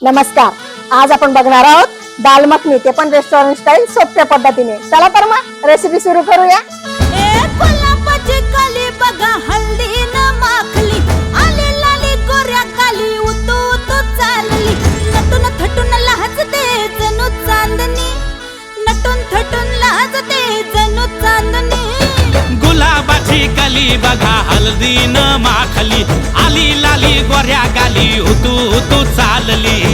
नमस्कार, आज आपण बघणार आहोत दाल मखनी, ते पण रेस्टॉरंट स्टाईल सोप्या पद्धतीने। चला तर मग रेसिपी सुरू करूया। गुलाबाची काली बघा हल्दी न माखली, आली लाली गोऱ्या काली उतू उतू चालली, नटून थटून लाजते जणू चांदणी, नटून थटून लाजते जणू चांदणी। गुलाबाची कली बघा हल्दी न माखली, आली लाली गोऱ्या गाली उतू उतू चालली,